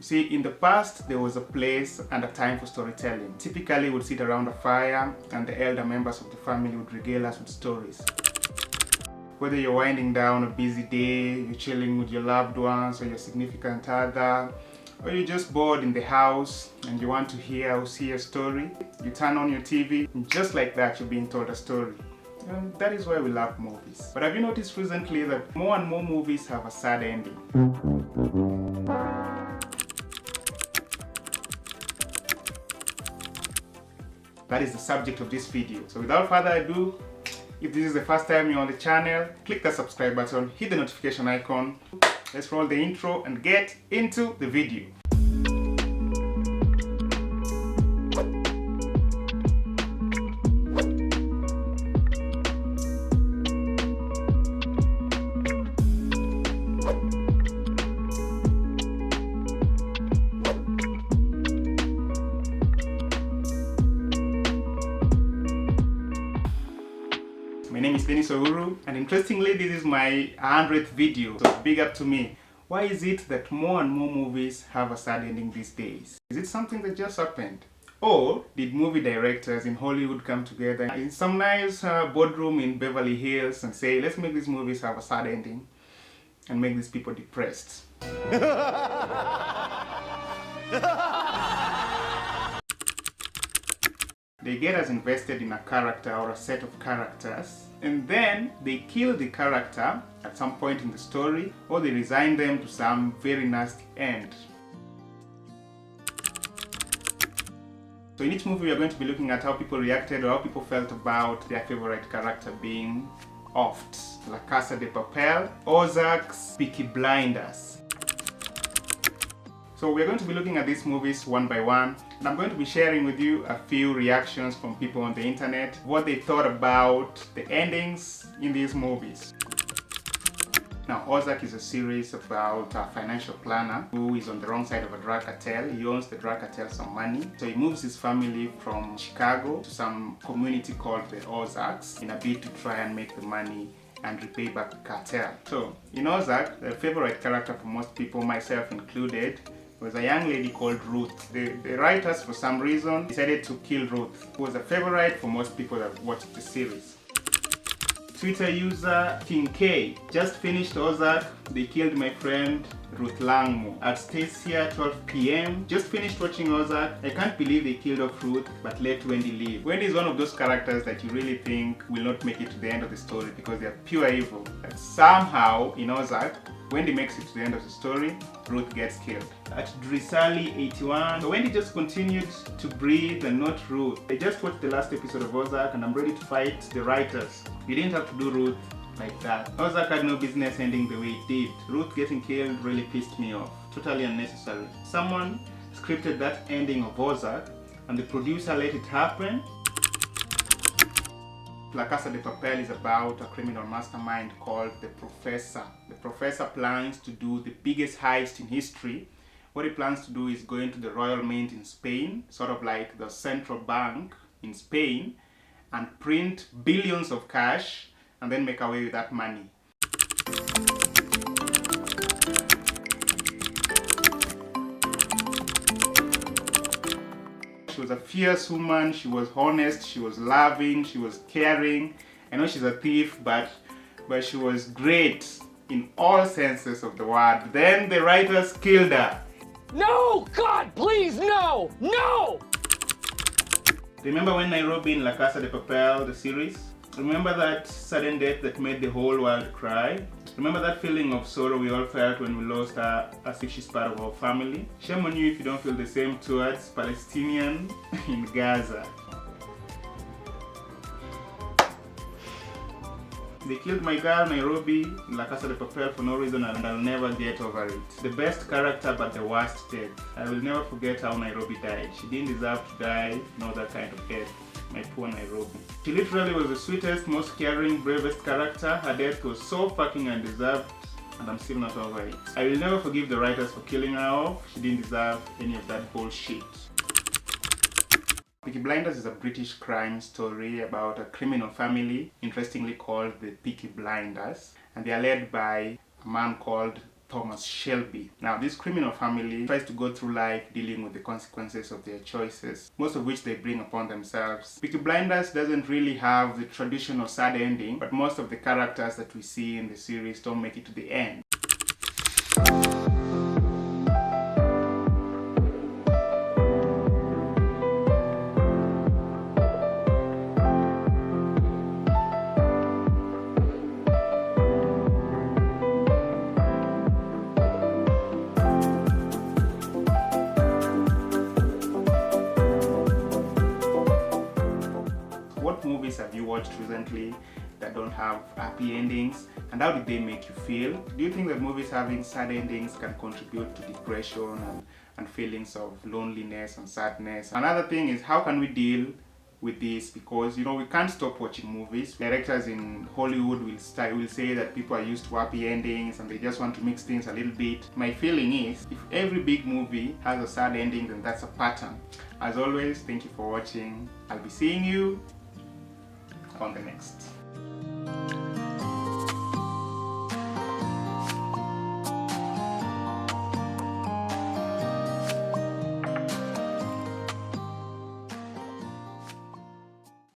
See, in the past, there was a place and a time for storytelling. Typically, we'd sit around a fire and the elder members of the family would regale us with stories. Whether you're winding down a busy day, you're chilling with your loved ones or your significant other, or you're just bored in the house and you want to hear or see a story, you turn on your TV and just like that you're being told a story. And that is why we love movies. But have you noticed recently that more and more movies have a sad ending? That is the subject of this video. So without further ado, if this is the first time you're on the channel, click the subscribe button, hit the notification icon. Let's roll the intro and get into the video. My name is Dennis Uhuru, and interestingly this is my 100th video, so big up to me. Why is it that more and more movies have a sad ending these days? Is it something that just happened? Or did movie directors in Hollywood come together in some nice boardroom in Beverly Hills and say, let's make these movies have a sad ending and make these people depressed? They get us invested in a character or a set of characters, and then they kill the character at some point in the story, or they resign them to some very nasty end. So in each movie we are going to be looking at how people reacted or how people felt about their favorite character being offed. La Casa de Papel, Ozark's Peaky Blinders. So we're going to be looking at these movies one by one, and I'm going to be sharing with you a few reactions from people on the internet, what they thought about the endings in these movies. Now, Ozark is a series about a financial planner who is on the wrong side of a drug cartel. He owes the drug cartel some money, so he moves his family from Chicago to some community called the Ozarks in a bid to try and make the money and repay back the cartel. So, in Ozark, the favorite character for most people, myself included, was a young lady called Ruth. The writers, for some reason, decided to kill Ruth, who was a favorite for most people that watched the series. Twitter user King K just finished Ozark. They killed my friend Ruth Langmo. At Stacia 12 PM, just finished watching Ozark. I can't believe they killed off Ruth but let Wendy live. Wendy is one of those characters that you really think will not make it to the end of the story because they are pure evil. But somehow in Ozark, Wendy makes it to the end of the story, Ruth gets killed. At Drisali81, so Wendy just continued to breathe and not Ruth. I just watched the last episode of Ozark and I'm ready to fight the writers. You didn't have to do Ruth like that. Ozark had no business ending the way it did. Ruth getting killed really pissed me off. Totally unnecessary. Someone scripted that ending of Ozark and the producer let it happen. La Casa de Papel is about a criminal mastermind called the Professor. The Professor plans to do the biggest heist in history. What he plans to do is go into the Royal Mint in Spain, sort of like the central bank in Spain, and print billions of cash and then make away with that money. She was a fierce woman, she was honest, she was loving, she was caring. I know she's a thief, but she was great in all senses of the word. Then the writers killed her. No! God, please, no! No! Remember when Nairobi in La Casa de Papel, the series? Remember that sudden death that made the whole world cry? Remember that feeling of sorrow we all felt when we lost her as if she's part of our family? Shame on you if you don't feel the same towards Palestinian in Gaza. They killed my girl Nairobi in La Casa de Papel for no reason and I'll never get over it. The best character but the worst death. I will never forget how Nairobi died. She didn't deserve to die, not that kind of death. My poor Nairobi. She literally was the sweetest, most caring, bravest character. Her death was so fucking undeserved and I'm still not over it. I will never forgive the writers for killing her off. She didn't deserve any of that bullshit. Peaky Blinders is a British crime story about a criminal family, interestingly called the Peaky Blinders, and they are led by a man called Thomas Shelby. Now, this criminal family tries to go through life dealing with the consequences of their choices, most of which they bring upon themselves. Peaky Blinders doesn't really have the traditional sad ending, but most of the characters that we see in the series don't make it to the end. What movies have you watched recently that don't have happy endings, and how did they make you feel? Do you think that movies having sad endings can contribute to depression and feelings of loneliness and sadness? Another thing is, how can we deal with this? Because we can't stop watching movies. Directors in Hollywood will say that people are used to happy endings and they just want to mix things a little bit. My feeling is, if every big movie has a sad ending, then that's a pattern. As always, thank you for watching. I'll be seeing you on the next.